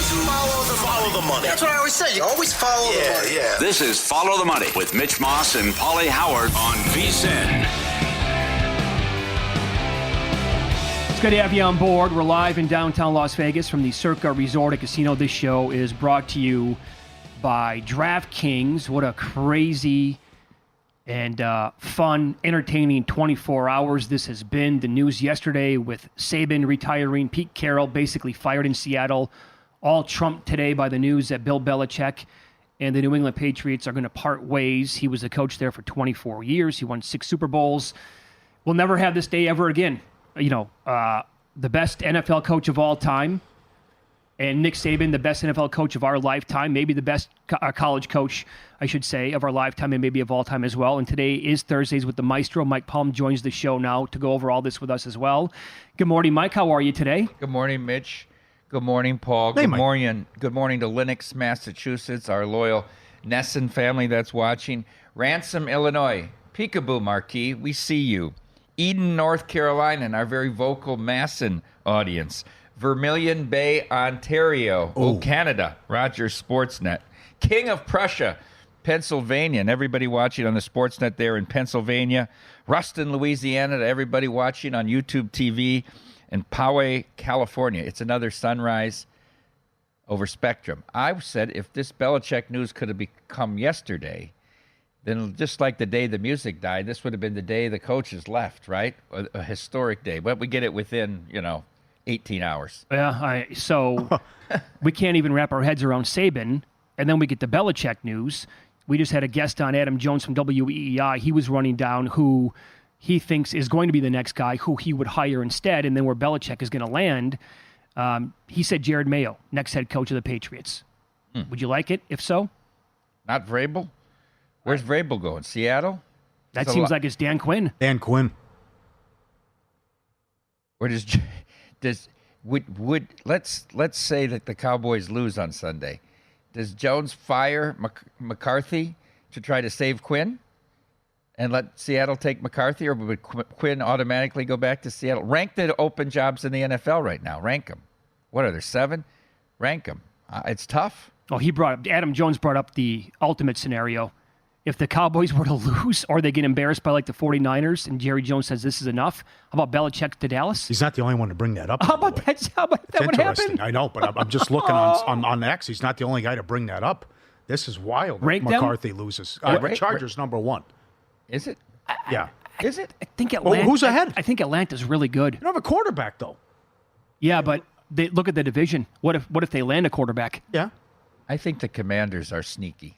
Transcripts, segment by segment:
Follow the money. That's what I always say. You always follow the money. Yeah. This is Follow the Money with Mitch Moss and Pauly Howard on VSiN. It's good to have you on board. We're live in downtown Las Vegas from the Circa Resort and Casino. This show is brought to you by DraftKings. What a crazy and fun, entertaining 24 hours this has been. The news yesterday with Saban retiring, Pete Carroll basically fired in Seattle, all trumped today by the news that Bill Belichick and the New England Patriots are going to part ways. He was a coach there for 24 years. He won 6 Super Bowls. We'll never have this day ever again. You know, the best NFL coach of all time, and Nick Saban, the best NFL coach of our lifetime, maybe the best college coach, I should say, of our lifetime and maybe of all time as well. And today is Thursdays with the Maestro. Mike Palm joins the show now to go over all this with us as well. Good morning, Mike. How are you today? Good morning, Mitch. Good morning, Paul. Hey, good Mike. morning. Good morning to Lenox, Massachusetts, our loyal Nesson family that's watching. Ransom, Illinois. Peekaboo Marquee, we see you. Eden, North Carolina, and our very vocal Masson audience. Vermilion Bay, Ontario. Canada. Rogers Sportsnet. King of Prussia, Pennsylvania, and everybody watching on the Sportsnet there in Pennsylvania. Ruston, Louisiana, to everybody watching on YouTube TV. And Poway, California. It's another sunrise over Spectrum. I said if this Belichick news could have become yesterday, then just like the day the music died, this would have been the day the coaches left, right? A historic day. But we get it within, 18 hours. Yeah, so we can't even wrap our heads around Saban, and then we get the Belichick news. We just had a guest on, Adam Jones from WEEI. He was running down who he thinks is going to be the next guy, who he would hire instead, and then where Belichick is going to land. He said Jared Mayo, next head coach of the Patriots. Would you like it, if so? Not Vrabel? Where's Vrabel going? Seattle? That seems like it's Dan Quinn. Dan Quinn. Or let's say that the Cowboys lose on Sunday. Does Jones fire McCarthy to try to save Quinn and let Seattle take McCarthy, or would Quinn automatically go back to Seattle? Rank the open jobs in the NFL right now. Rank them. What are there, 7? Rank them. It's tough. Oh, Adam Jones brought up the ultimate scenario. If the Cowboys were to lose or they get embarrassed by like the 49ers and Jerry Jones says this is enough, how about Belichick to Dallas? He's not the only one to bring that up. How about that would happen? I know, but I'm just looking on X. He's not the only guy to bring that up. This is wild. Rank McCarthy loses. Chargers number 1. Is it? Yeah. Is it? I think Atlanta. Who's ahead? I think Atlanta's really good. You don't have a quarterback, though. Yeah, but they look at the division. What if they land a quarterback? Yeah. I think the Commanders are sneaky.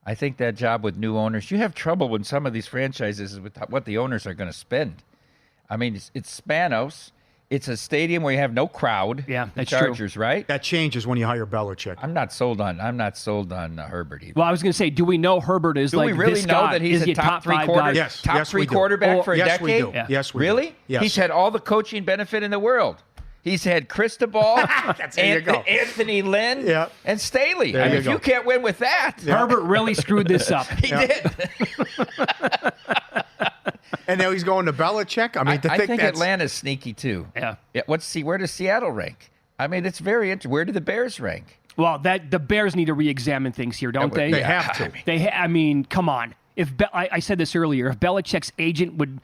I think that job with new owners, you have trouble when some of these franchises is with what the owners are going to spend. I mean, it's Spanos. It's a stadium where you have no crowd. Yeah, that's the Chargers, true. Right? That changes when you hire Belichick. I'm not sold on Herbert either. Well, I was going to say, do we know Herbert is do like we really this know guy? that he's is he a top 3 5 quarter, guy? Yes. top Yes, 3 we do. quarterback for a yes, decade? We do. Yeah. Yes, we do. Really? Yes. He's had all the coaching benefit in the world. He's had Cristobal, There you go. Anthony Lynn, Yeah. and Staley. There I mean, you if go. you can't win with that, Herbert really screwed this up. he did. And now he's going to Belichick. I mean, I think that's Atlanta's sneaky too. Yeah. Where does Seattle rank? I mean, it's very interesting. Where do the Bears rank? Well, the Bears need to re-examine things here, don't they? They have to. I mean, come on. I said this earlier, if Belichick's agent would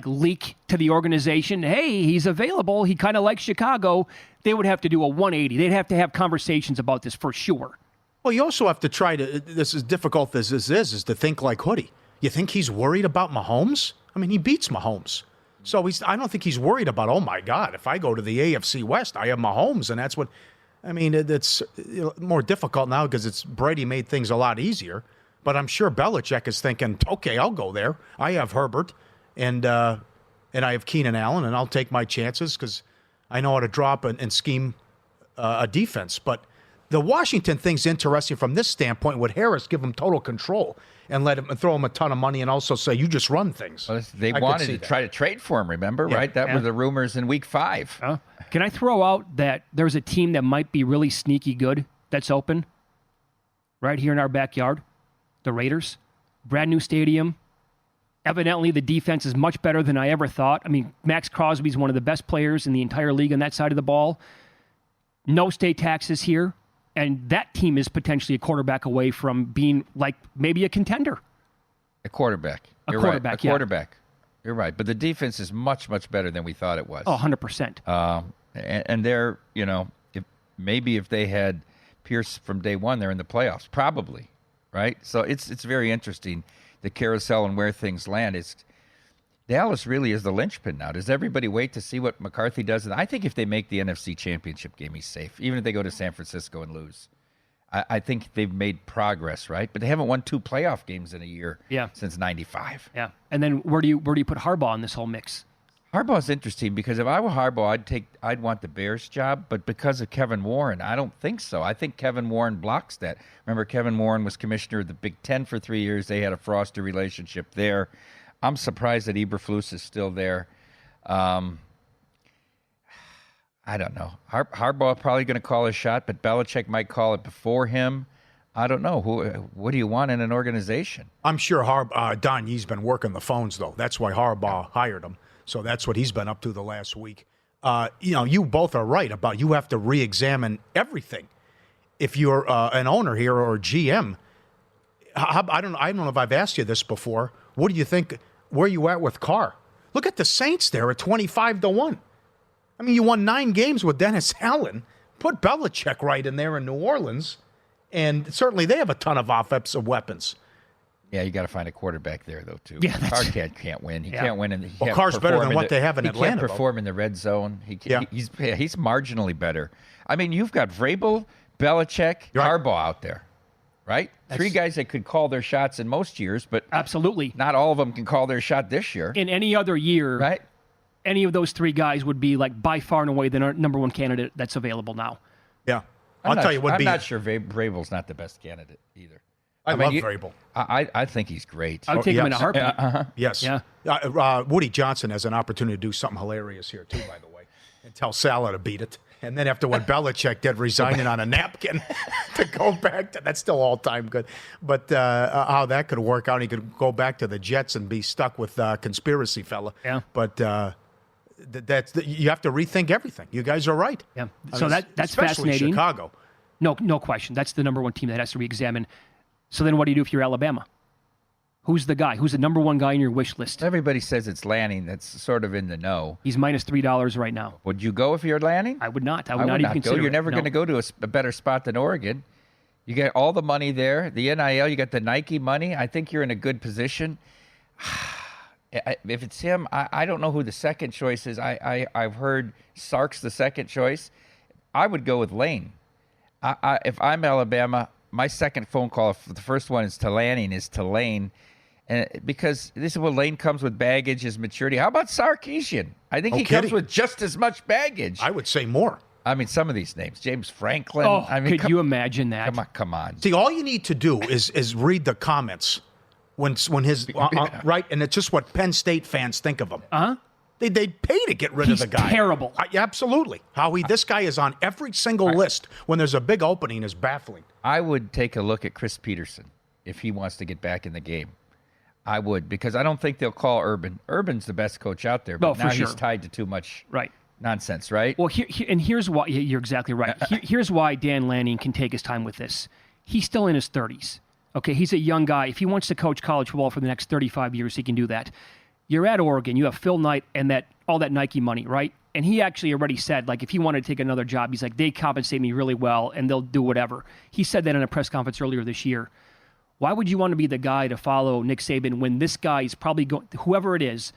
leak to the organization, hey, he's available, he kind of likes Chicago, they would have to do a 180. They'd have to have conversations about this for sure. Well, you also have to try to. This is difficult as this is to think like Hoodie. You think he's worried about Mahomes? I mean, he beats Mahomes. So I don't think he's worried about, oh, my God, if I go to the AFC West, I have Mahomes, and that's what – I mean, it's more difficult now because Brady made things a lot easier. But I'm sure Belichick is thinking, okay, I'll go there. I have Herbert, and I have Keenan Allen, and I'll take my chances because I know how to drop and scheme a defense. But the Washington thing's interesting from this standpoint. Would Harris give him total control and throw him a ton of money and also say, you just run things? Well, they wanted to try to trade for him, remember, right? That were the rumors in week 5. Can I throw out that there's a team that might be really sneaky good that's open right here in our backyard? The Raiders. Brand new stadium. Evidently, the defense is much better than I ever thought. I mean, Max Crosby's one of the best players in the entire league on that side of the ball. No state taxes here. And that team is potentially a quarterback away from being like maybe a contender. A quarterback. You're quarterback, right. A quarterback. You're right. But the defense is much, much better than we thought it was. Oh, 100%. And they're, if they had Pierce from day one, they're in the playoffs, probably, right? So it's very interesting, the carousel and where things land. Dallas really is the linchpin now. Does everybody wait to see what McCarthy does? And I think if they make the NFC Championship game, he's safe, even if they go to San Francisco and lose. I think they've made progress, right? But they haven't won 2 playoff games in a year since '95. Yeah. And then where do you put Harbaugh in this whole mix? Harbaugh's interesting because if I were Harbaugh, I'd want the Bears job, but because of Kevin Warren, I don't think so. I think Kevin Warren blocks that. Remember, Kevin Warren was commissioner of the Big Ten for 3 years. They had a frosty relationship there. I'm surprised that Eberflus is still there. I don't know. Harbaugh probably going to call a shot, but Belichick might call it before him. I don't know. What do you want in an organization? I'm sure Don Yee's been working the phones, though. That's why Harbaugh hired him. So that's what he's been up to the last week. You both are right about you have to re-examine everything. If you're an owner here or a GM, I don't know if I've asked you this before. What do you think? Where you at with Carr? Look at the Saints there at 25-1. I mean, you won 9 games with Dennis Allen. Put Belichick right in there in New Orleans, and certainly they have a ton of offensive weapons. Yeah, you got to find a quarterback there, though, too. Yeah, Carr can't win. He can't win. Carr's better than what they have in Atlanta. He can't perform in the red zone. He's marginally better. I mean, you've got Vrabel, Belichick, Harbaugh out there, right? 3 guys that could call their shots in most years, but absolutely not all of them can call their shot this year. In any other year, right? Any of those 3 guys would be like by far and away the number 1 candidate that's available now. Yeah, I'm not sure Vrabel's not the best candidate either. I love Vrabel. I think he's great. I would take him in a heartbeat. Yes. Yeah. Woody Johnson has an opportunity to do something hilarious here, too, by the way, and tell Salah to beat it. And then after what Belichick did, resigning on a napkin to go back to – that's still all-time good. But how that could work out, he could go back to the Jets and be stuck with conspiracy fella. Yeah. But you have to rethink everything. You guys are right. Yeah. So that's fascinating. Chicago. No question. That's the number 1 team that has to re-examine. So then what do you do if you're Alabama? Who's the guy? Who's the number 1 guy in your wish list? Everybody says it's Lanning. That's sort of in the know. He's minus $3 right now. Would you go if you're Lanning? I would not. I would not even consider go. You're never going to go to a better spot than Oregon. You get all the money there, the NIL, you got the Nike money. I think you're in a good position. If it's him, I don't know who the second choice is. I've heard Sark's the second choice. I would go with Lane. If I'm Alabama, my second phone call, the first one is to Lanning, is to Lane. And because this is where Lane comes with baggage, his maturity. How about Sarkisian? I think he comes with just as much baggage. I would say more. I mean, some of these names, James Franklin. Oh, I mean, could you imagine that? Come on. See, all you need to do is read the comments when his right, and it's just what Penn State fans think of him. They'd pay to get rid of the guy. He's terrible. Absolutely. This guy is on every single list when there's a big opening is baffling. I would take a look at Chris Peterson if he wants to get back in the game. I would, because I don't think they'll call Urban. Urban's the best coach out there, but now he's tied to too much nonsense, right? Well, here's why. You're exactly right. Here's why Dan Lanning can take his time with this. He's still in his 30s. Okay, he's a young guy. If he wants to coach college football for the next 35 years, he can do that. You're at Oregon. You have Phil Knight and all that Nike money, right? And he actually already said, like, if he wanted to take another job, he's like, they compensate me really well, and they'll do whatever. He said that in a press conference earlier this year. Why would you want to be the guy to follow Nick Saban when this guy is probably going, whoever it is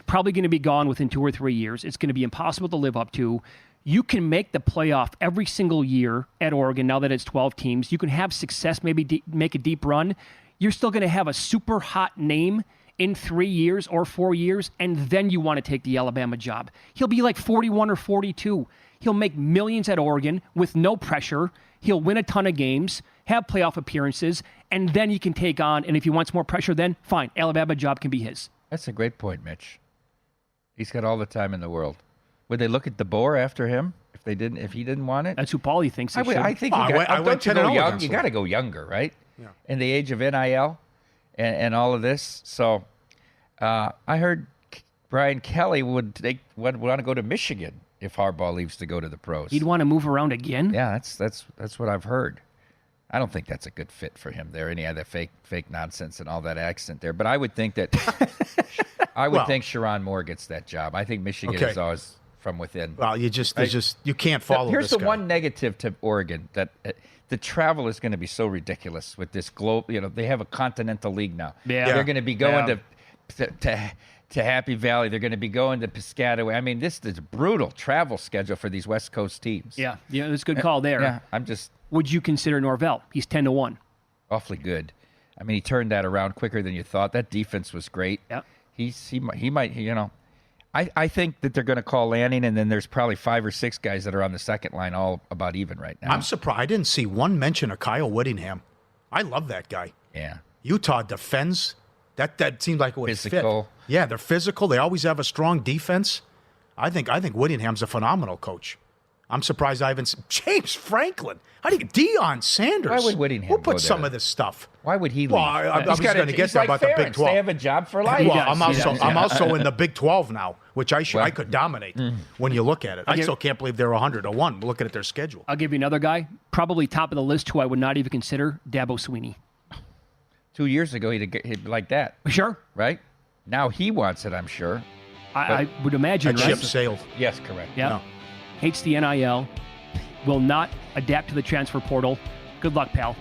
probably going to be gone within 2 or 3 years? It's going to be impossible to live up to. You can make the playoff every single year at Oregon now that it's 12 teams. You can have success, maybe make a deep run. You're still going to have a super hot name in 3 years or 4 years, and then you want to take the Alabama job. He'll be like 41 or 42. He'll make millions at Oregon with no pressure. He'll win a ton of games, have playoff appearances, and then he can take on, and if he wants more pressure, then fine, Alabama job can be his. That's a great point, Mitch. He's got all the time in the world. Would they look at DeBoer after him if he didn't want it? That's who Pauly thinks he should. I think you got to go younger, right? Yeah. In the age of NIL and all of this. So I heard Brian Kelly would want to go to Michigan if Harbaugh leaves to go to the pros. He'd want to move around again? Yeah, that's what I've heard. I don't think that's a good fit for him there. Any other fake nonsense and all that accent there. But I would think that think Sharon Moore gets that job. I think Michigan is always from within. Well, you can't follow. Here's this the guy. one negative to Oregon, that the travel is going to be so ridiculous with this globe. They have a continental league now. Yeah. They're going to be going to Happy Valley. They're going to be going to Piscataway. I mean, this is a brutal travel schedule for these West Coast teams. Yeah, it's a good call there. Yeah, Would you consider Norvell? He's 10-1. Awfully good. I mean, he turned that around quicker than you thought. That defense was great. Yeah. He might. I think that they're going to call Lanning, and then there's probably 5 or 6 guys that are on the second line, all about even right now. I'm surprised. I didn't see one mention of Kyle Whittingham. I love that guy. Yeah. Utah defends. That seemed like it would Physical. fit. Yeah, they're physical. They always have a strong defense. I think Whittingham's a phenomenal coach. I'm surprised I haven't seen James Franklin. How do you Deion Sanders? Why would Whittingham Who go put some there? of this stuff? Why would he leave? Well, I was going to get there about the Big 12. They have a job for life. Well, I'm also in the Big 12 now, which I could dominate when you look at it. I still can't believe they're 100-1 looking at their schedule. I'll give you another guy, probably top of the list, who I would not even consider, Dabo Swinney. 2 years ago, he'd like that. Sure. Right? Now he wants it, I'm sure. I would imagine, That right? ship sailed. Yes, correct. Yeah. No. Hates the NIL. Will not adapt to the transfer portal. Good luck, pal.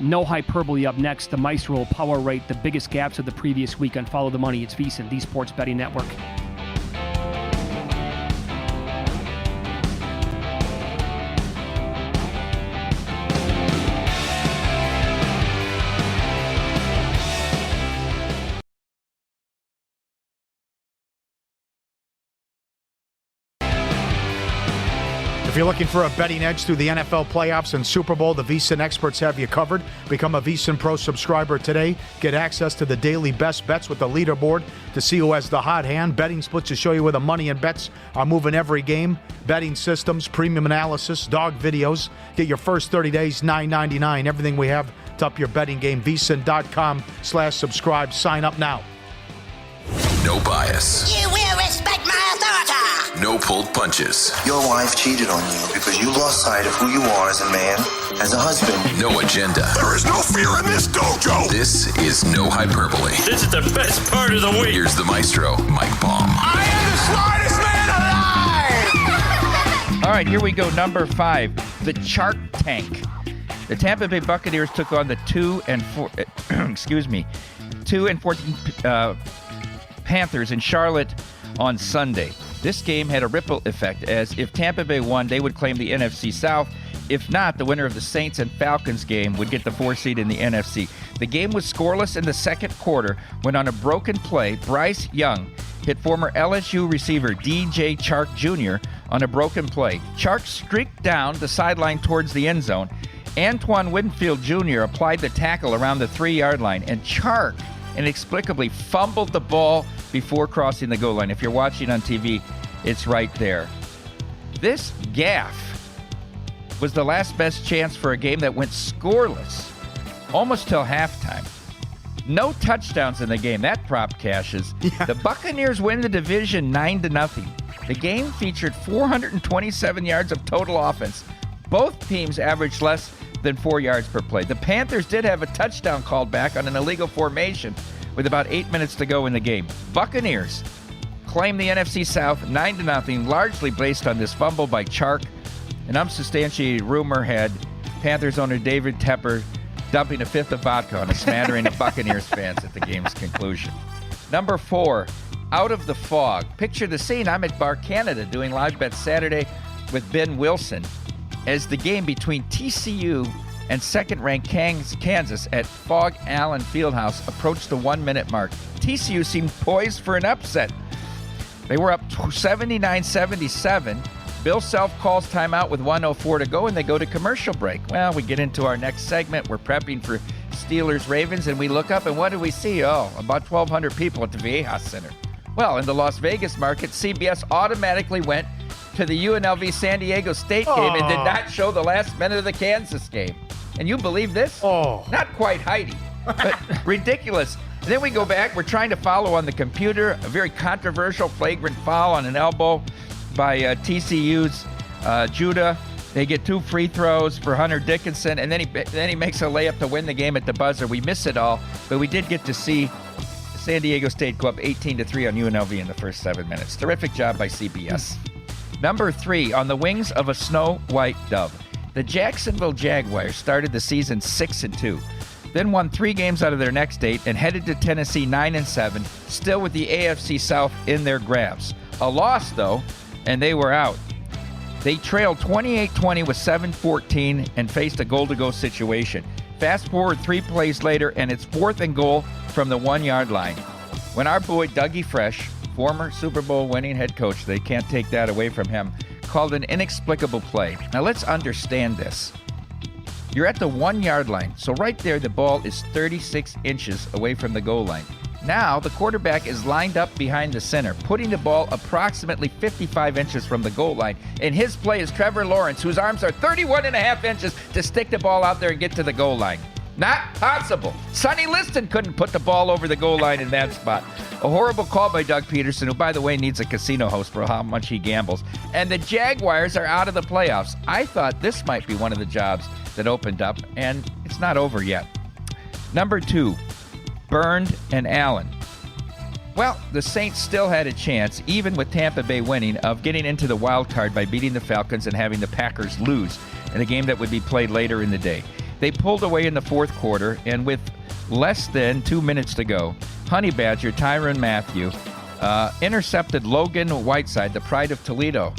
No hyperbole up next. The Maestro will power rate the biggest gaps of the previous week on Follow the Money. It's VSiN, the Sports Betting Network. If you're looking for a betting edge through the NFL playoffs and Super Bowl, the VSiN experts have you covered. Become a VSiN Pro subscriber today. Get access to the daily best bets with the leaderboard to see who has the hot hand. Betting splits to show you where the money and bets are moving every game. Betting systems, premium analysis, dog videos. Get your first 30 days, $9.99. Everything we have to up your betting game. VSiN.com/subscribe. Sign up now. No bias. You will respect my authority. No pulled punches. Your wife cheated on you because you lost sight of who you are as a man, as a husband. No agenda. There is no fear in this dojo. This is no hyperbole. This is the best part of the week. Here's the maestro, Mike Baum. I am the smartest man alive. All right, here we go. Number 5, the Shark Tank. The Tampa Bay Buccaneers took on the 2 and 14 Panthers in Charlotte on Sunday. This game had a ripple effect, as if Tampa Bay won, they would claim the NFC South. If not, the winner of the Saints and Falcons game would get the 4 seed in the NFC. The game was scoreless in the second quarter when, on a broken play, Bryce Young hit former LSU receiver DJ Chark Jr. on a broken play. Chark streaked down the sideline towards the end zone. Antoine Winfield Jr. applied the tackle around the 3-yard line, and Chark inexplicably fumbled the ball before crossing the goal line. If you're watching on TV, it's right there. This gaffe was the last best chance for a game that went scoreless almost till halftime. No touchdowns in the game. That prop cashes. Yeah. The Buccaneers win the division 9-0. The game featured 427 yards of total offense. Both teams averaged less than 4 yards per play. The Panthers did have a touchdown called back on an illegal formation with about 8 minutes to go in the game. Buccaneers claim the NFC South 9-0, largely based on this fumble by Chark. An unsubstantiated rumor had Panthers owner David Tepper dumping a fifth of vodka on a smattering of Buccaneers fans at the game's conclusion. Number 4, Out of the Fog. Picture the scene. I'm at Bar Canada doing Live Bet Saturday with Ben Wilson as the game between TCU and second-ranked Kansas at Fog Allen Fieldhouse approached the 1-minute mark. TCU seemed poised for an upset. They were up 79-77. Bill Self calls timeout with 1:04 to go, and they go to commercial break. Well, we get into our next segment. We're prepping for Steelers-Ravens, and we look up, and what do we see? Oh, about 1,200 people at the Viejas Center. Well, in the Las Vegas market, CBS automatically went to the UNLV San Diego State game and did not show the last minute of the Kansas game. And you believe this? Not quite Heidi, but ridiculous. And then we go back. We're trying to follow on the computer a very controversial flagrant foul on an elbow by TCU's Judah. They get 2 free throws for Hunter Dickinson, and then he makes a layup to win the game at the buzzer. We miss it all, but we did get to see San Diego State go up 18-3 on UNLV in the first 7 minutes. Terrific job by CBS. Number 3, on the wings of a snow white dove, the Jacksonville Jaguars started the season 6-2, then won 3 games out of their next 8 and headed to Tennessee 9-7, still with the AFC South in their grasp. A loss, though, and they were out. They trailed 28-20 with 7:14 and faced a goal-to-go situation. Fast forward 3 plays later, and it's 4th and goal from the 1-yard line. When our boy Dougie Fresh, former Super Bowl winning head coach, they can't take that away from him, called an inexplicable play. Now let's understand this. You're at the 1-yard line, so right there the ball is 36 inches away from the goal line. Now the quarterback is lined up behind the center, putting the ball approximately 55 inches from the goal line. And his play is Trevor Lawrence, whose arms are 31.5 inches to stick the ball out there and get to the goal line. Not possible. Sonny Liston couldn't put the ball over the goal line in that spot. A horrible call by Doug Peterson, who, by the way, needs a casino host for how much he gambles. And the Jaguars are out of the playoffs. I thought this might be one of the jobs that opened up, and it's not over yet. Number 2, Burned and Allen. Well, the Saints still had a chance, even with Tampa Bay winning, of getting into the wild card by beating the Falcons and having the Packers lose in a game that would be played later in the day. They pulled away in the 4th quarter, and with less than 2 minutes to go, Honey Badger Tyrann Mathieu intercepted Logan Whiteside, the pride of Toledo.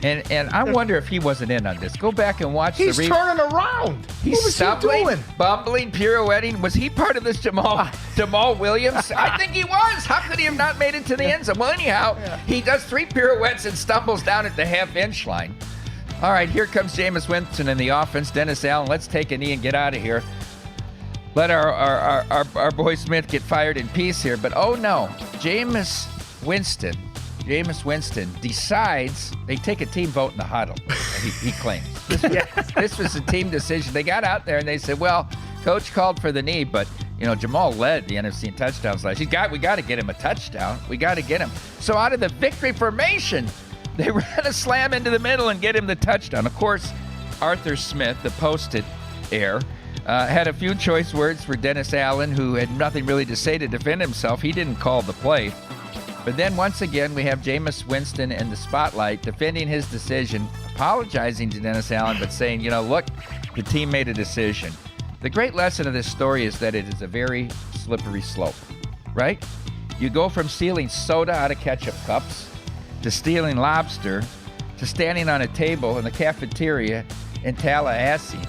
And I wonder if he wasn't in on this. Go back and watch He's the turning around. He's what was stumbling, he doing? bumbling, pirouetting. Was he part of this Jamal Williams? I think he was. How could he have not made it to the end zone? Well, anyhow, he does 3 pirouettes and stumbles down at the half-inch line. All right, here comes Jameis Winston in the offense. Dennis Allen, let's take a knee and get out of here. Let our boy Smith get fired in peace here. But oh no, Jameis Winston decides they take a team vote in the huddle. He claims this was a team decision. They got out there and they said, "Well, coach called for the knee, but Jamal led the NFC in touchdowns last year. We got to get him a touchdown. We got to get him." So out of the victory formation, they ran a slam into the middle and get him the touchdown. Of course, Arthur Smith, the Post-it heir, had a few choice words for Dennis Allen, who had nothing really to say to defend himself. He didn't call the play. But then once again, we have Jameis Winston in the spotlight defending his decision, apologizing to Dennis Allen, but saying, look, the team made a decision. The great lesson of this story is that it is a very slippery slope, right? You go from stealing soda out of ketchup cups to stealing lobster to standing on a table in the cafeteria in Tallahassee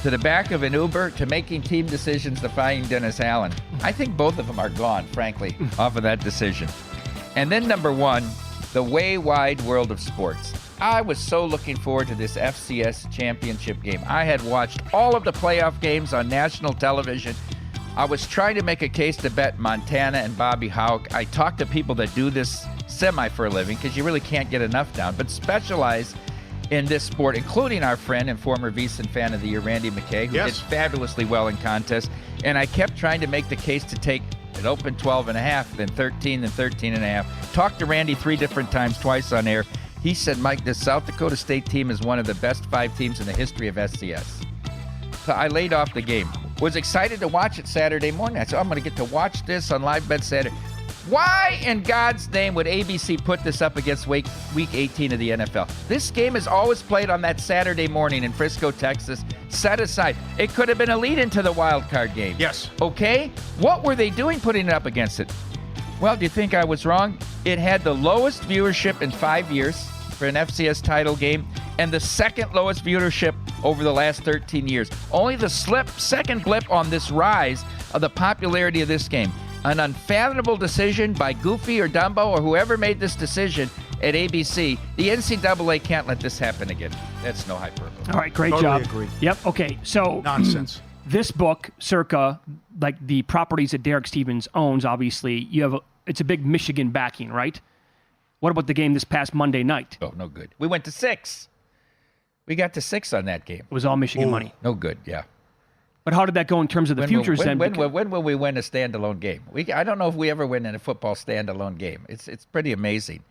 to the back of an Uber to making team decisions defying Dennis Allen. I think both of them are gone, frankly, off of that decision. And then number 1, the way wide world of sports. I was so looking forward to this FCS championship game. I had watched all of the playoff games on national television. I was trying to make a case to bet Montana and Bobby Houck. I talked to people that do this semi for a living because you really can't get enough down, but specialize in this sport, including our friend and former VSiN Fan of the Year, Randy McKay, who did fabulously well in contests. And I kept trying to make the case to take it open 12.5, then 13, then 13.5. Talked to Randy 3 different times, twice on air. He said, Mike, this South Dakota State team is one of the best 5 teams in the history of SCS. So I laid off the game. Was excited to watch it Saturday morning. I said, I'm going to get to watch this on Live Bet Saturday. Why in God's name would ABC put this up against Week 18 of the NFL? This game is always played on that Saturday morning in Frisco, Texas. Set aside. It could have been a lead into the wild card game. Yes. Okay? What were they doing putting it up against it? Well, do you think I was wrong? It had the lowest viewership in 5 years for an FCS title game and the second lowest viewership over the last 13 years. Only the second blip on this rise of the popularity of this game. An unfathomable decision by Goofy or Dumbo or whoever made this decision at ABC. The NCAA can't let this happen again. That's no hyperbole. All right, great Totally job. agree. Yep, okay. So Nonsense. this book, circa, like the properties that Derek Stevens owns, obviously, it's a big Michigan backing, right? What about the game this past Monday night? Oh, no good. We went to 6. We got to 6 on that game. It was all Michigan money. No good, yeah. But how did that go in terms of the futures then? When will we win a standalone game? I don't know if we ever win in a football standalone game. It's pretty amazing.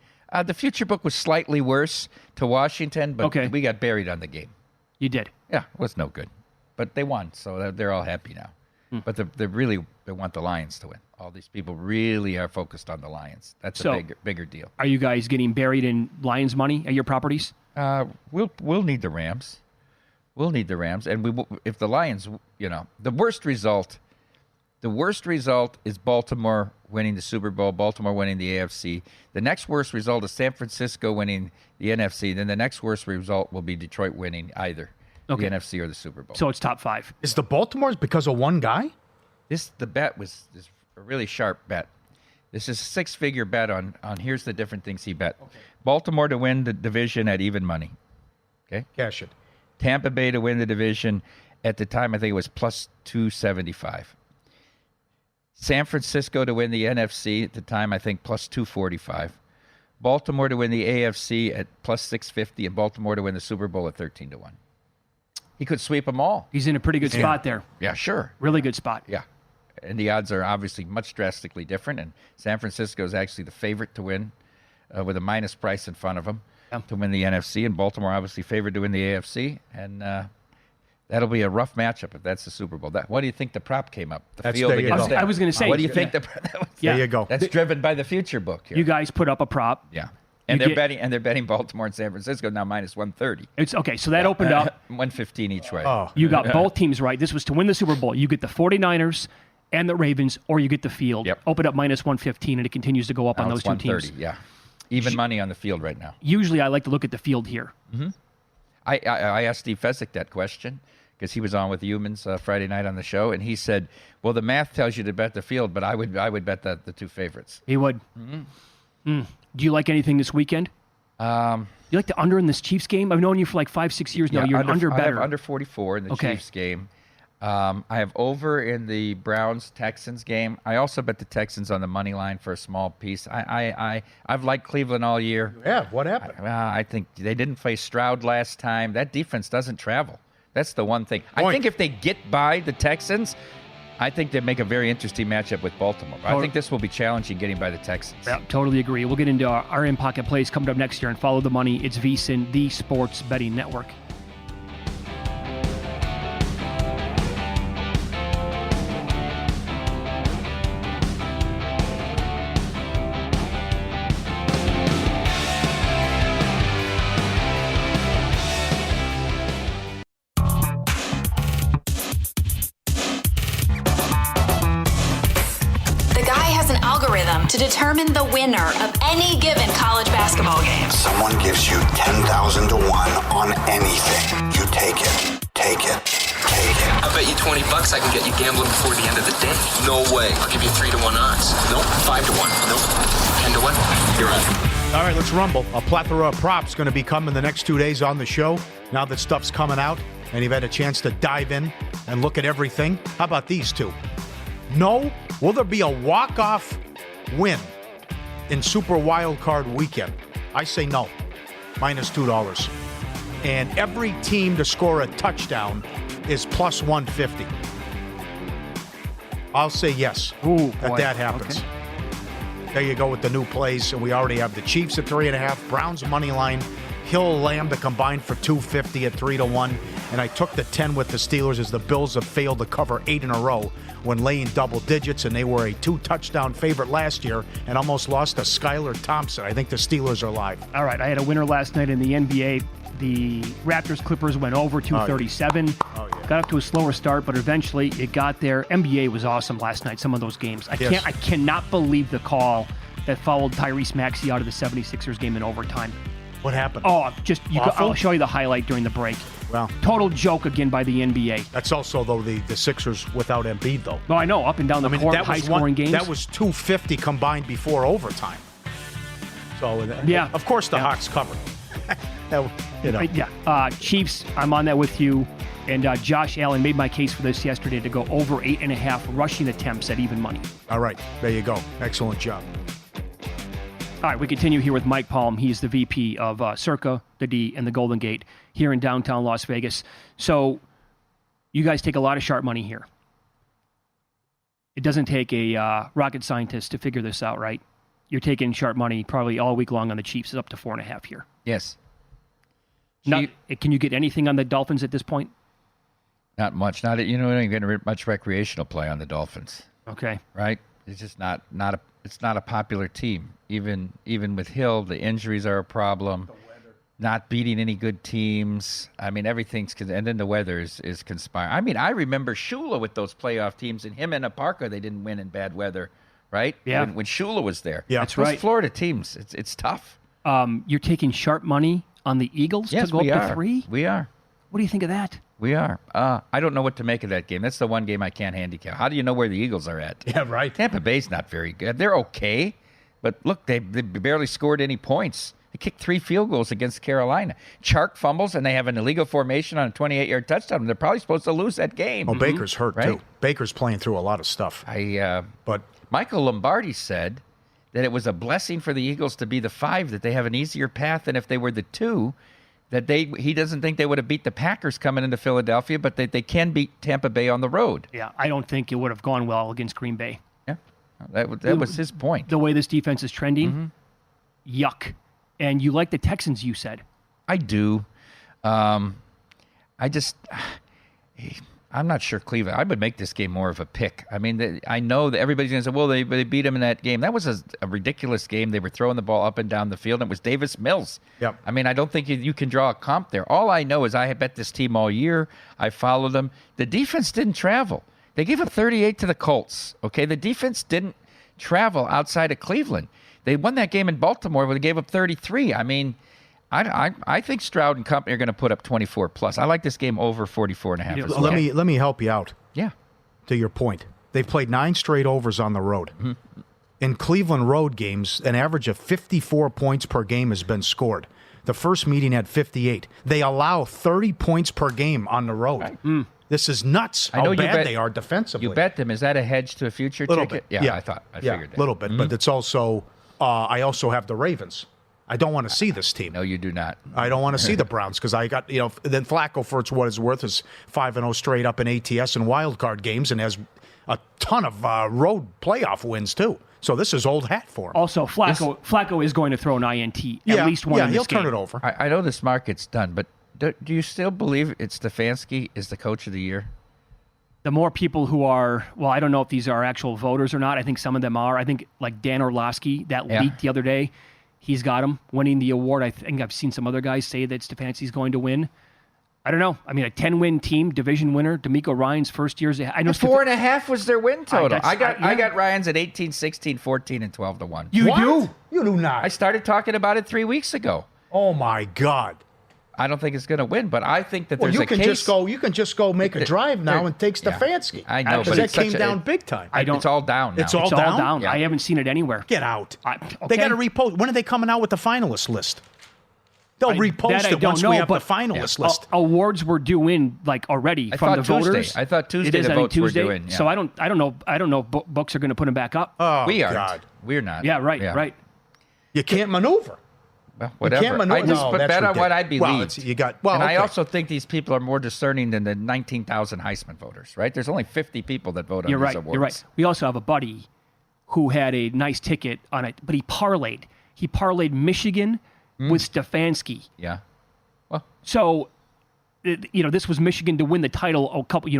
The future book was slightly worse to Washington, but Okay. we got buried on the game. You did. Yeah, it was no good. But they won, so they're all happy now. But they want the Lions to win. All these people really are focused on the Lions. That's So- a bigger deal. Are you guys getting buried in Lions money at your properties? We'll need the Rams. We'll need the Rams, and if the Lions, the worst result is Baltimore winning the Super Bowl, Baltimore winning the AFC. The next worst result is San Francisco winning the NFC. Then the next worst result will be Detroit winning either Okay. the NFC or the Super Bowl. So it's top 5. Is the Baltimore's because of one guy? The bet was a really sharp bet. This is a 6-figure bet on here's the different things he bet. Okay. Baltimore to win the division at even money. Okay. Cash it. Tampa Bay to win the division at the time, I think it was plus 275. San Francisco to win the NFC at the time, I think plus 245. Baltimore to win the AFC at plus 650, and Baltimore to win the Super Bowl at 13-1. He could sweep them all. He's in a pretty good spot there. Yeah, sure. Really good spot. Yeah. And the odds are obviously much drastically different. And San Francisco is actually the favorite to win with a minus price in front of them to win the NFC. And Baltimore obviously favored to win the AFC. And that'll be a rough matchup if that's the Super Bowl. What do you think the prop came up? There you go. I was going to say. What do you think? Yeah. There you go. That's driven by the future book here. You guys put up a prop. Yeah. And You they're betting Baltimore and San Francisco now minus 130. It's okay. So that opened up. 115 each way. Oh. You got both teams right. This was to win the Super Bowl. You get the 49ers and the Ravens, or you get the field. Yep. Opened up minus 115, and it continues to go up Now on it's those two 130, teams. yeah. Even money on the field right now. Usually I like to look at the field here. I asked Steve Fezzik that question because he was on with the Humans Friday night on the show, and he said, well, the math tells you to bet the field, but I would bet the two favorites. He would. Do you like anything this weekend? You like the under in this Chiefs game? I've known you for like 5-6 years now. Yeah, You're an under I better. have under 44 in the Okay. Chiefs game. I have over in the Browns-Texans game. I also bet the Texans on the money line for a small piece. I've liked Cleveland all year. Yeah, what happened? I think they didn't face Stroud last time. That defense doesn't travel. That's the one thing. I Point. think if they get by the Texans, I think they make a very interesting matchup with Baltimore. I think this will be challenging getting by the Texans. Yeah, totally agree. We'll get into our in-pocket plays coming up next year and follow the money. It's VSiN, the Sports Betting Network. The guy has an algorithm to determine the winner of any given college basketball game. Someone gives you 10,000 to 1 on anything. You take it. Take it. Take it. I bet you $20 I can get you gambling before the end of the day. No way. I'll give you 3-1 odds. Nope. 5-1. Nope. 10-1. You're on. All right, let's rumble. A plethora of props going to be coming the next 2 days on the show. Now that stuff's coming out and you've had a chance to dive in and look at everything. How about these two? No. Will there be a walk-off win in Super Wildcard Weekend? I say no. Minus $2. And every team to score a touchdown is plus 150. I'll say yes. That happens. Okay. There you go with the new plays, and we already have the Chiefs at 3.5, Browns money line, Hill, Lamb to combine for 250 at 3-1, and I took the 10 with the Steelers as the Bills have failed to cover 8 in a row when laying double digits, and they were a 2-touchdown favorite last year and almost lost to Skylar Thompson. I think the Steelers are live. All right, I had a winner last night in the NBA. The Raptors-Clippers went over 237. Oh, yeah. Got up to a slower start, but eventually it got there. NBA was awesome last night, some of those games. I cannot believe the call that followed Tyrese Maxey out of the 76ers game in overtime. What happened? Oh, Awful? I'll show you the highlight during the break. Well, Total joke again by the NBA. that's also, though, the Sixers without Embiid, though. No, I know, up and down the court, that was high-scoring games. That was 250 combined before overtime. So, Yeah. of course the Hawks covered. Chiefs, I'm on that with you. And Josh Allen made my case for this yesterday to go over 8.5 rushing attempts at even money. All right, there you go. Excellent job. All right, we continue here with Mike Palm. He's the VP of Circa, the D, and the Golden Gate here in downtown Las Vegas. So you guys take a lot of sharp money here. It doesn't take a rocket scientist to figure this out, right? you're taking sharp money probably all week long on the Chiefs. It's up to 4.5 here. Yes. Can you get anything on the Dolphins at this point? Not much. Not you know, you don't get much recreational play on the Dolphins. Okay. Right? It's just not a popular team. Even with Hill, the injuries are a problem. Not beating any good teams. I mean, everything's and then the weather is conspiring. I mean, I remember Shula with those playoff teams, and him and Aparca, they didn't win in bad weather, right? Yeah. When Shula was there. Yeah, that's Those right. Florida teams, it's tough. You're taking sharp money on the Eagles Yes, to go we up are. to 3? We are. What do you think of that? We are. I don't know what to make of that game. That's the one game I can't handicap. How do you know where the Eagles are at? Yeah, right. Tampa Bay's not very good. They're okay, but look, they barely scored any points. They kicked 3 field goals against Carolina. Chark fumbles, and they have an illegal formation on a 28-yard touchdown. They're probably supposed to lose that game. Oh, Baker's hurt, Right. too. Baker's playing through a lot of stuff. But Michael Lombardi said that it was a blessing for the Eagles to be the 5, that they have an easier path than if they were the 2, that he doesn't think they would have beat the Packers coming into Philadelphia, but that they can beat Tampa Bay on the road. Yeah, I don't think it would have gone well against Green Bay. Yeah, that was his point. The way this defense is trending, yuck. And you like the Texans, you said. I do. I'm not sure Cleveland. I would make this game more of a pick. I mean, I know that everybody's going to say, well, they beat them in that game. That was a ridiculous game. They were throwing the ball up and down the field, and it was Davis Mills. Yep. I mean, I don't think you can draw a comp there. All I know is I bet this team all year. I followed them. The defense didn't travel. They gave up 38 to the Colts. Okay, the defense didn't travel outside of Cleveland. They won that game in Baltimore where they gave up 33. I mean, I think Stroud and company are going to put up 24 plus. I like this game over 44.5. Yeah, as well. let me help you out. Yeah. To your point, they've played 9 straight overs on the road. In Cleveland road games, an average of 54 points per game has been scored. The first meeting had 58. They allow 30 points per game on the road. Right. This is nuts I know how you bad bet- they are defensively. You bet them. Is that a hedge to a future Little ticket? bit. Yeah, I figured that. A little bit, but it's also I also have the Ravens. I don't want to see this team. No, you do not. I don't want to see the Browns because I got, then Flacco, for what it's worth, is 5-0 straight up in ATS and wildcard games and has a ton of road playoff wins, too. So this is old hat for him. Also, Flacco is going to throw an INT, at least one in this he'll game. turn it over. I know this market's done, but do you still believe it's Stefanski is the coach of the year? The more people who are, I don't know if these are actual voters or not. I think some of them are. I think like Dan Orlovsky, that leaked the other day, he's got him winning the award. I think I've seen some other guys say that Stefanski's going to win. I don't know. I mean, a 10-win team, division winner, D'Amico Ryan's first year's. I know 4.5 was their win total. I yeah. got Ryan's at 18, 16, 14, and 12-1. You do? You do not. I started talking about it 3 weeks ago. Oh, my God. I don't think it's going to win, but I think that Well, there's you a can case. just go make a drive now and take Yeah. Stefanski. I know, Because but that it's came such a- down big time. It's all down now. It's all It's all down? down. Yeah. I haven't seen it anywhere. Get out. Okay. They got to repost. When are they coming out with the finalist list? They'll That repost I it don't once know, we have the but finalist list. Awards were due in already I from thought the Tuesday. voters. I thought Tuesday It is, the I think, votes were Tuesday. due in, yeah. So I don't know. If books are going to put them back up. Oh, We aren't. God. We're not. Yeah, right. You can't maneuver. Well, You whatever. can't maneuver. I just No, bet that's on what I ridiculous. believe. Well, you got. Well, and I okay. also think these people are more discerning than the 19,000 Heisman voters, right? There's only 50 people that vote on You're these right. awards. You're right. We also have a buddy who had a nice ticket on it, but he parlayed. He parlayed Michigan with Stefanski. Yeah. So, this was Michigan to win the title a couple,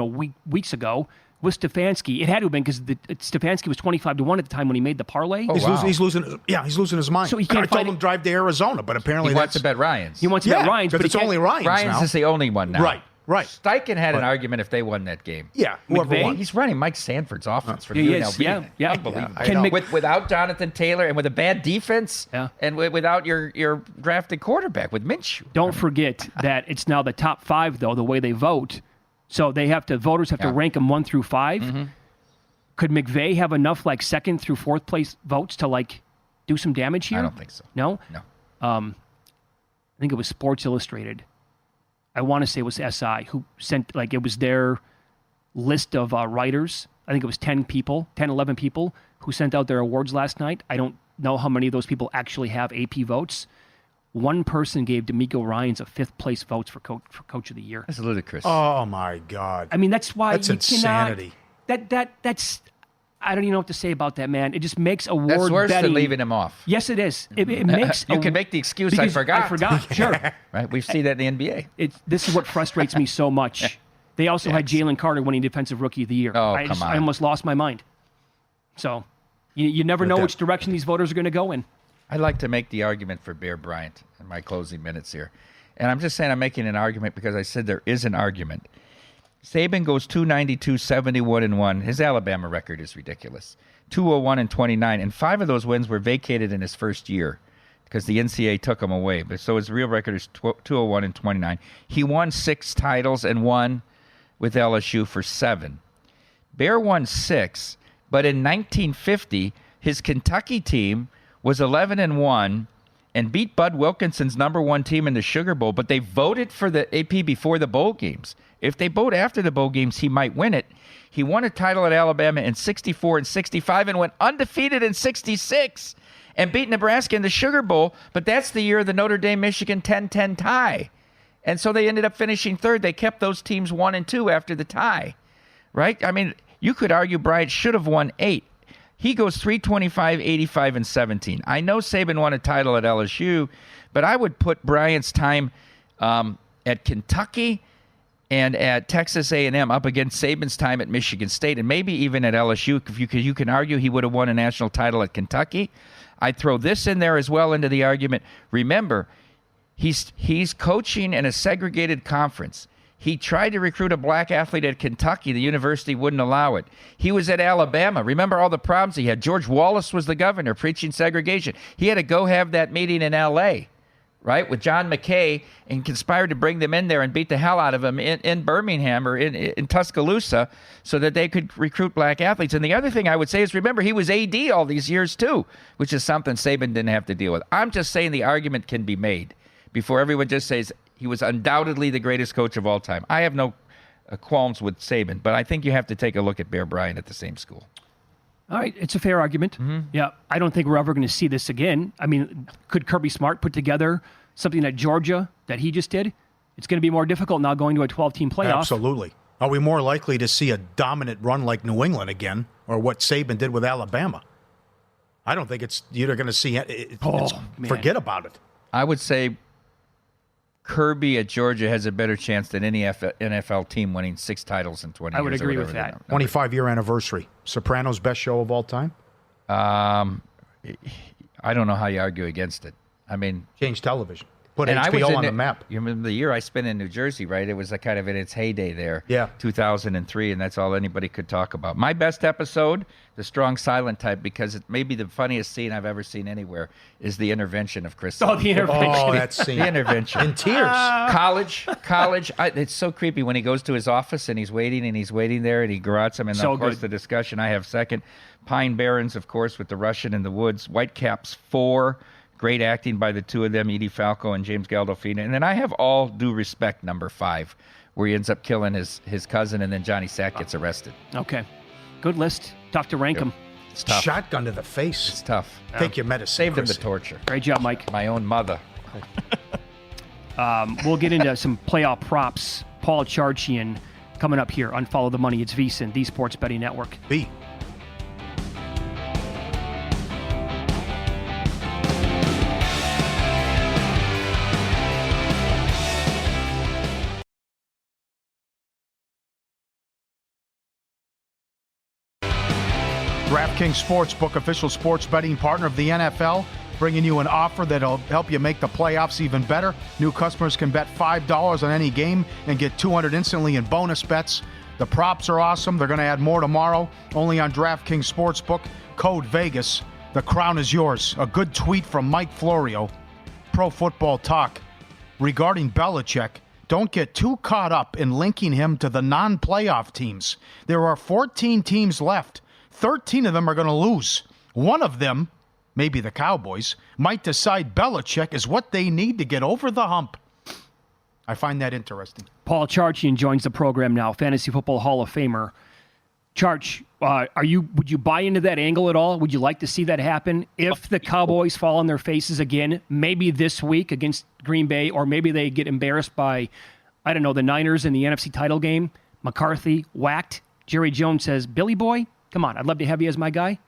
weeks ago with Stefanski. It had to have been because Stefanski was 25-1 at the time when he made the parlay. Oh, He's, wow. he's losing. Yeah, he's losing his mind. So he can't I told find him it. drive to Arizona, but apparently He wants that's to bet Ryan's. He wants to bet Ryan's, because but it's he can't- only Ryan's Ryan's now. is the only one now. Right. Steichen had an But- argument if they won that game. Yeah, whoever McVay? won. He's running Mike Sanford's offense from He UNLV. is, yeah. Unbelievable. I know. Without Jonathan Taylor and with a bad defense, Yeah. and without your drafted quarterback with Mitch. Don't forget that it's now the top 5, though, the way they vote. So voters have to Yeah. rank them 1 through 5. Could McVay have enough second through fourth place votes to do some damage here? I don't think so. No? No. I think it was Sports Illustrated. I want to say it was SI who sent, it was their list of writers. I think it was 10, 11 people who sent out their awards last night. I don't know how many of those people actually have AP votes. One person gave D'Amico Ryans a 5th place votes for coach of the year. That's ludicrous. Oh my God. I mean, that's why That's you insanity. cannot. I don't even know what to say about that, man. It just makes award That's worse betting. than leaving him off. Yes, it is. It makes. You can make the excuse, I forgot. I forgot, sure. Right? We see that in the NBA. This is what frustrates me so much. They also had Jalen Carter winning Defensive Rookie of the Year. Oh, I come on. I almost lost my mind. So, you never know which direction these voters are going to go in. I'd like to make the argument for Bear Bryant in my closing minutes here. And I'm just saying I'm making an argument because I said there is an argument. Saban goes 292, 71-1. His Alabama record is ridiculous. 201-29, and 5 of those wins were vacated in his first year because the NCAA took him away. But so his real record is 201-29. He won 6 titles and won with LSU for 7. Bear won 6, but in 1950, his Kentucky team was 11-1 and beat Bud Wilkinson's #1 team in the Sugar Bowl, but they voted for the AP before the bowl games. If they vote after the bowl games, he might win it. He won a title at Alabama in 64 and 65 and went undefeated in 66 and beat Nebraska in the Sugar Bowl, but that's the year of the Notre Dame-Michigan 10-10 tie. And so they ended up finishing third. They kept those teams 1 and 2 after the tie, right? I mean, you could argue Bryant should have won 8. He goes 325, 85, and 17. I know Saban won a title at LSU, but I would put Bryant's time at Kentucky and at Texas A&M up against Saban's time at Michigan State, and maybe even at LSU. You can argue he would have won a national title at Kentucky. I'd throw this in there as well into the argument. Remember, he's coaching in a segregated conference. He tried to recruit a black athlete at Kentucky. The university wouldn't allow it. He was at Alabama. Remember all the problems he had. George Wallace was the governor preaching segregation. He had to go have that meeting in L.A., right, with John McKay, and conspired to bring them in there and beat the hell out of them in Birmingham or in Tuscaloosa so that they could recruit black athletes. And the other thing I would say is, remember, he was AD all these years too, which is something Saban didn't have to deal with. I'm just saying the argument can be made before everyone just says he was undoubtedly the greatest coach of all time. I have no qualms with Saban, but I think you have to take a look at Bear Bryant at the same school. All right, it's a fair argument. Mm-hmm. Yeah, I don't think we're ever going to see this again. I mean, could Kirby Smart put together something at Georgia that he just did? It's going to be more difficult now going to a 12-team playoff. Absolutely. Are we more likely to see a dominant run like New England again, or what Saban did with Alabama? I don't think you're going to see it. Forget about it. I would say Kirby at Georgia has a better chance than any NFL team winning 6 titles in 20 years. I would agree with that. 25-year anniversary. Sopranos' best show of all time? I don't know how you argue against it. I mean, change television. Put HBO on the map. You remember the year I spent in New Jersey, right? It was kind of in its heyday there. Yeah. 2003, and that's all anybody could talk about. My best episode, the strong silent type, because it may be the funniest scene I've ever seen anywhere, is the intervention of Chris. Oh, the intervention. Oh, that scene. The intervention. In tears. College. It's so creepy when he goes to his office and he's waiting there and he garrots him. And so of course, good. the discussion I have second. Pine Barrens, of course, with the Russian in the woods. Whitecaps 4. Great acting by the two of them, Edie Falco and James Gandolfini. And then I have All Due Respect, number 5, where he ends up killing his cousin, and then Johnny Sack gets arrested. Okay. Good list. Tough to rank them. It's tough. Shotgun to the face. It's tough. Take your medicine. Saved him the torture. Great job, Mike. My own mother. We'll get into some playoff props. Paul Charchian coming up here on Follow the Money. It's VSiN, the Sports Betting Network. B. DraftKings Sportsbook, official sports betting partner of the NFL, bringing you an offer that'll help you make the playoffs even better. New customers can bet $5 on any game and get $200 instantly in bonus bets. The props are awesome. They're going to add more tomorrow, only on DraftKings Sportsbook. Code Vegas. The crown is yours. A good tweet from Mike Florio, Pro Football Talk, regarding Belichick. Don't get too caught up in linking him to the non-playoff teams. There are 14 teams left. 13 of them are going to lose. One of them, maybe the Cowboys, might decide Belichick is what they need to get over the hump. I find that interesting. Paul Charchian joins the program now, Fantasy Football Hall of Famer. Charch, would you buy into that angle at all? Would you like to see that happen if the Cowboys fall on their faces again, maybe this week against Green Bay, or maybe they get embarrassed by, the Niners in the NFC title game? McCarthy whacked. Jerry Jones says, Billy boy, Come on, I'd love to have you as my guy.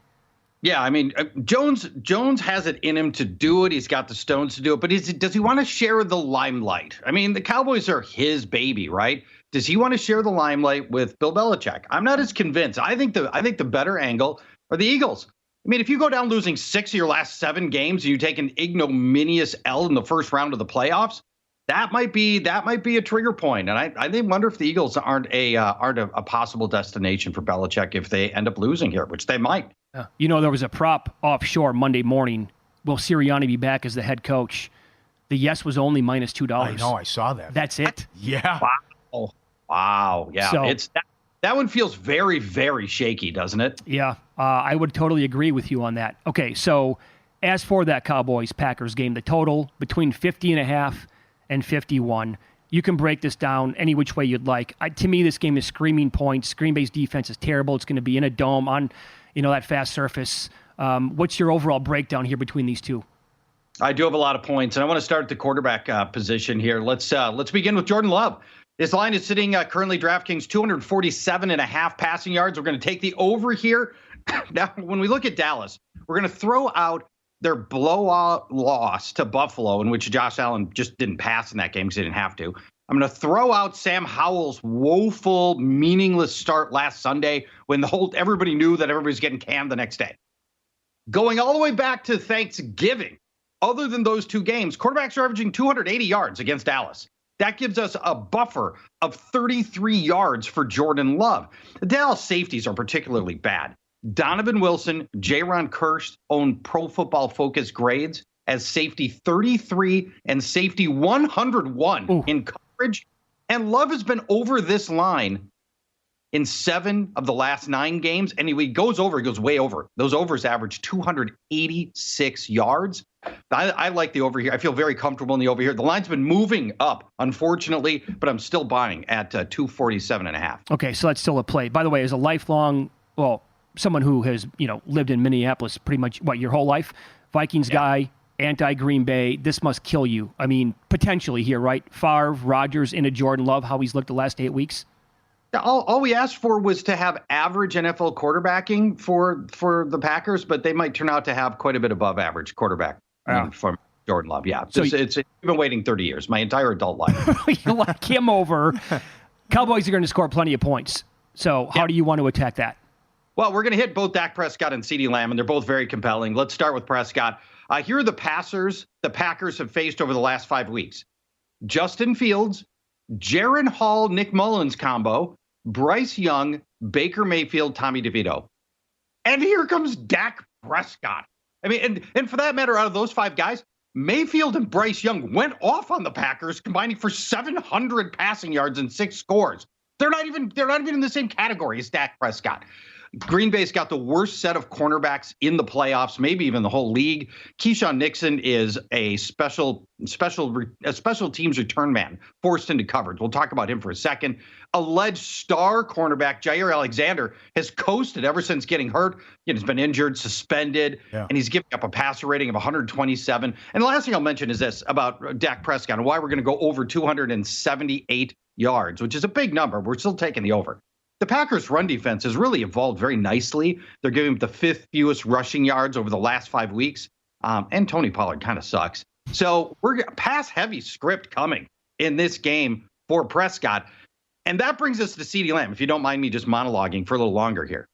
Yeah, I mean, Jones has it in him to do it. He's got the stones to do it, but does he want to share the limelight? I mean, the Cowboys are his baby, right? Does he want to share the limelight with Bill Belichick? I'm not as convinced. I think the better angle are the Eagles. I mean, if you go down losing 6 of your last 7 games and you take an ignominious L in the first round of the playoffs, that might be a trigger point. And I wonder if the Eagles aren't a possible destination for Belichick if they end up losing here, which they might. You know, there was a prop offshore Monday morning. Will Sirianni be back as the head coach? The yes was only -$2. I know, I saw that. That's it? Yeah. Wow. Yeah. So, that one feels very, very shaky, doesn't it? Yeah. I would totally agree with you on that. Okay, so as for that Cowboys-Packers game, the total between 50.5 and 51. You can break this down any which way you'd like. To me, this game is screaming points. Green Bay's defense is terrible. It's going to be in a dome on, that fast surface. What's your overall breakdown here between these two? I do have a lot of points, and I want to start at the quarterback position here. Let's begin with Jordan Love. This line is sitting currently DraftKings 247.5 passing yards. We're going to take the over here. Now, when we look at Dallas, we're going to throw out their blowout loss to Buffalo, in which Josh Allen just didn't pass in that game because he didn't have to. I'm going to throw out Sam Howell's woeful, meaningless start last Sunday when everybody knew that everybody's getting canned the next day. Going all the way back to Thanksgiving, other than those 2 games, quarterbacks are averaging 280 yards against Dallas. That gives us a buffer of 33 yards for Jordan Love. The Dallas safeties are particularly bad. Donovan Wilson, Jaron Kearse own Pro Football Focus grades as safety 33 and safety 101 in coverage. And Love has been over this line in 7 of the last 9 games. And he goes way over. Those overs average 286 yards. I like the over here. I feel very comfortable in the over here. The line's been moving up, unfortunately, but I'm still buying at 247.5. Okay, so that's still a play. By the way, as a lifelong, someone who has, lived in Minneapolis pretty much, your whole life, Vikings guy, anti-Green Bay, this must kill you. I mean, potentially here, right? Favre, Rodgers, into Jordan Love, how he's looked the last 8 weeks. All we asked for was to have average NFL quarterbacking for the Packers, but they might turn out to have quite a bit above average quarterback from Jordan Love. Yeah, so it's been waiting 30 years, my entire adult life. You like him over. Cowboys are going to score plenty of points. So how do you want to attack that? Well, we're going to hit both Dak Prescott and CeeDee Lamb, and they're both very compelling. Let's start with Prescott. Here are the passers the Packers have faced over the last 5 weeks. Justin Fields, Jaron Hall, Nick Mullins combo, Bryce Young, Baker Mayfield, Tommy DeVito. And here comes Dak Prescott. I mean, and for that matter, out of those 5 guys, Mayfield and Bryce Young went off on the Packers, combining for 700 passing yards and 6 scores. They're not even in the same category as Dak Prescott. Green Bay's got the worst set of cornerbacks in the playoffs, maybe even the whole league. Keyshawn Nixon is a special teams return man forced into coverage. We'll talk about him for a second. Alleged star cornerback Jair Alexander has coasted ever since getting hurt. He's been injured, suspended, and he's giving up a passer rating of 127. And the last thing I'll mention is this about Dak Prescott and why we're going to go over 278 yards, which is a big number. We're still taking the over. The Packers' run defense has really evolved very nicely. They're giving him the 5th fewest rushing yards over the last 5 weeks. And Tony Pollard kind of sucks. So we're pass-heavy script coming in this game for Prescott. And that brings us to CeeDee Lamb, if you don't mind me just monologuing for a little longer here.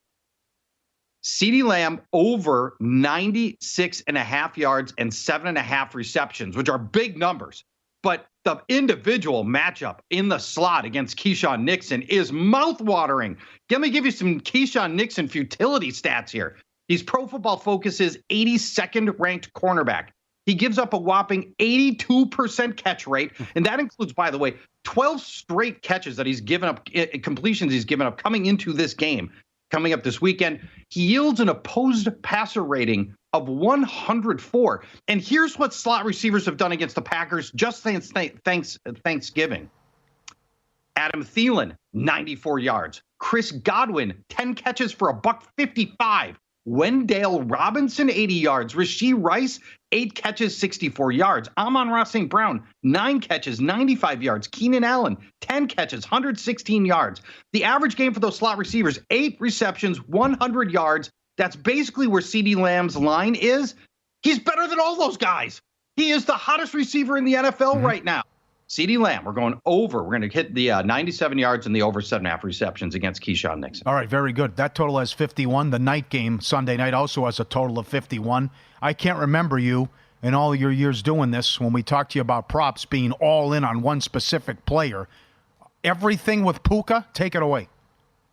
CeeDee Lamb over 96.5 yards and 7.5 receptions, which are big numbers. But the individual matchup in the slot against Keyshawn Nixon is mouthwatering. Let me give you some Keyshawn Nixon futility stats here. He's Pro Football Focus's 82nd ranked cornerback. He gives up a whopping 82% catch rate. And that includes, by the way, 12 straight catches that he's given up, completions he's given up coming into this game. Coming up this weekend, he yields an opposed passer rating of 104. And here's what slot receivers have done against the Packers just since Thanksgiving. Adam Thielen, 94 yards. Chris Godwin, 10 catches for $155. Wendell Robinson, 80 yards. Rashee Rice, 8 catches, 64 yards. Amon-Ra St. Brown, 9 catches, 95 yards. Keenan Allen, 10 catches, 116 yards. The average game for those slot receivers, 8 receptions, 100 yards. That's basically where CeeDee Lamb's line is. He's better than all those guys. He is the hottest receiver in the NFL right now. CeeDee Lamb, we're going over. We're going to hit the 97 yards and the over 7.5 receptions against Keyshawn Nixon. All right, very good. That total has 51. The night game, Sunday night, also has a total of 51. I can't remember you in all your years doing this when we talked to you about props being all in on one specific player. Everything with Puka, take it away.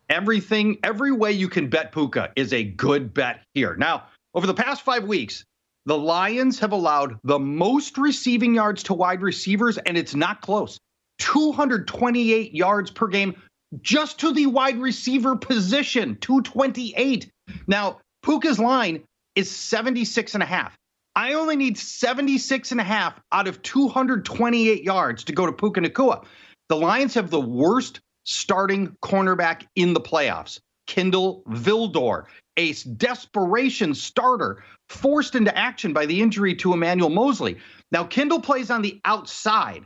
Everything, every way you can bet Puka is a good bet here. Now, over the past 5 weeks, the Lions have allowed the most receiving yards to wide receivers, and it's not close. 228 yards per game just to the wide receiver position, 228. Now, Puka's line is 76.5. I only need 76.5 out of 228 yards to go to Puka Nacua. The Lions have the worst starting cornerback in the playoffs, Kindle Vildor, a desperation starter forced into action by the injury to Emmanuel Mosley. Now, Kindle plays on the outside.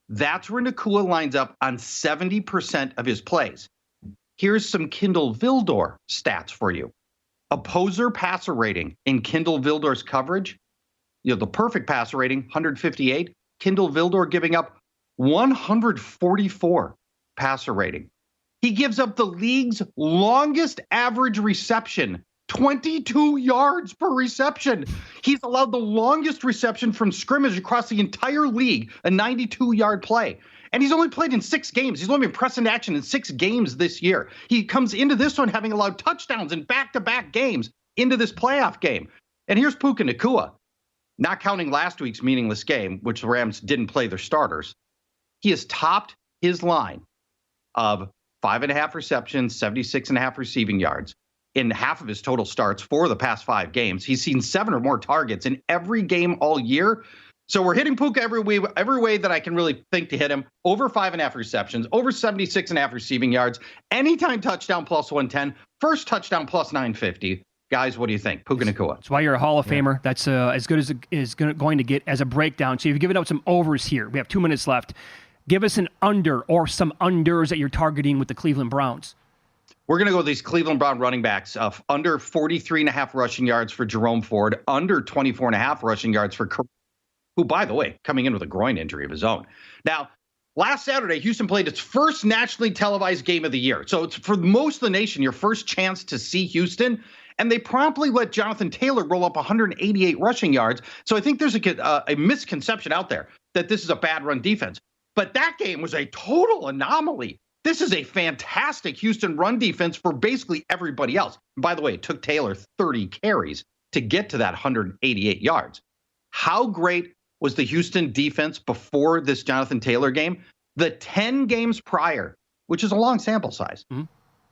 That's where Nacua lines up on 70% of his plays. Here's some Kindle Vildor stats for you. Opposer passer rating in Kindle Vildor's coverage, the perfect passer rating, 158. Kindle Vildor giving up 144 passer rating. He gives up the league's longest average reception, 22 yards per reception. He's allowed the longest reception from scrimmage across the entire league, a 92-yard play. And he's only played in 6 games. He's only been pressed into action in 6 games this year. He comes into this one having allowed touchdowns in back-to-back games into this playoff game. And here's Puka Nacua, not counting last week's meaningless game, which the Rams didn't play their starters. He has topped his line of 5.5 receptions, 76.5 receiving yards in half of his total starts for the past 5 games. He's seen 7 or more targets in every game all year. So we're hitting Puka every way that I can really think to hit him. Over 5.5 receptions, over 76.5 receiving yards, anytime touchdown plus 110, first touchdown plus 950. Guys, what do you think? Puka Nacua. That's why you're a Hall of Famer. That's as good as it is going to get as a breakdown. So you've given out some overs here. We have 2 minutes left. Give us an under or some unders that you're targeting with the Cleveland Browns. We're going to go with these Cleveland Brown running backs. Under 43.5 rushing yards for Jerome Ford, under 24.5 rushing yards for Kareem, who, by the way, coming in with a groin injury of his own. Now, last Saturday, Houston played its first nationally televised game of the year. So it's for most of the nation, your first chance to see Houston. And they promptly let Jonathan Taylor roll up 188 rushing yards. So I think there's a misconception out there that this is a bad run defense. But that game was a total anomaly. This is a fantastic Houston run defense for basically everybody else. And by the way, it took Taylor 30 carries to get to that 188 yards. How great was the Houston defense before this Jonathan Taylor game? The 10 games prior, which is a long sample size,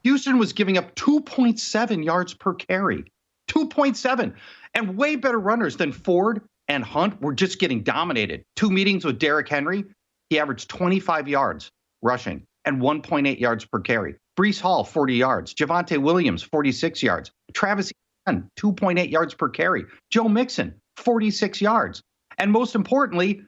Houston was giving up 2.7 yards per carry. 2.7. And way better runners than Ford and Hunt were just getting dominated. 2 meetings with Derrick Henry. He averaged 25 yards rushing and 1.8 yards per carry. Breece Hall, 40 yards. Javonte Williams, 46 yards. Travis Etienne, 2.8 yards per carry. Joe Mixon, 46 yards. And most importantly,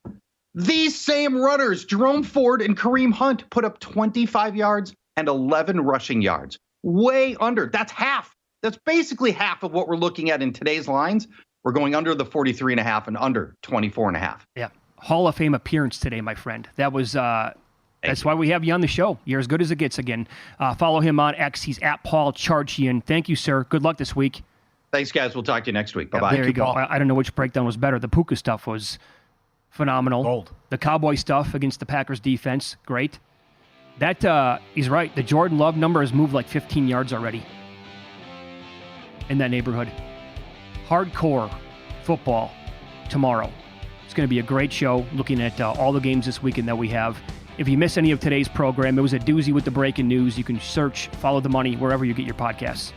these same runners, Jerome Ford and Kareem Hunt, put up 25 yards and 11 rushing yards. Way under. That's half. That's basically half of what we're looking at in today's lines. We're going under the 43.5 and under 24.5. Yeah. Hall of Fame appearance today, my friend. That was that's why we have you on the show. You're as good as it gets again. Follow him on X. He's at Paul Charchian. Thank you, sir. Good luck this week. Thanks, guys. We'll talk to you next week. Bye-bye. There you go. I don't know which breakdown was better. The Puka stuff was phenomenal. Gold. The Cowboy stuff against the Packers defense, great. That he's right. The Jordan Love number has moved like 15 yards already in that neighborhood. Hardcore football tomorrow. It's going to be a great show looking at all the games this weekend that we have. If you miss any of today's program, it was a doozy with the breaking news. You can search Follow the Money wherever you get your podcasts.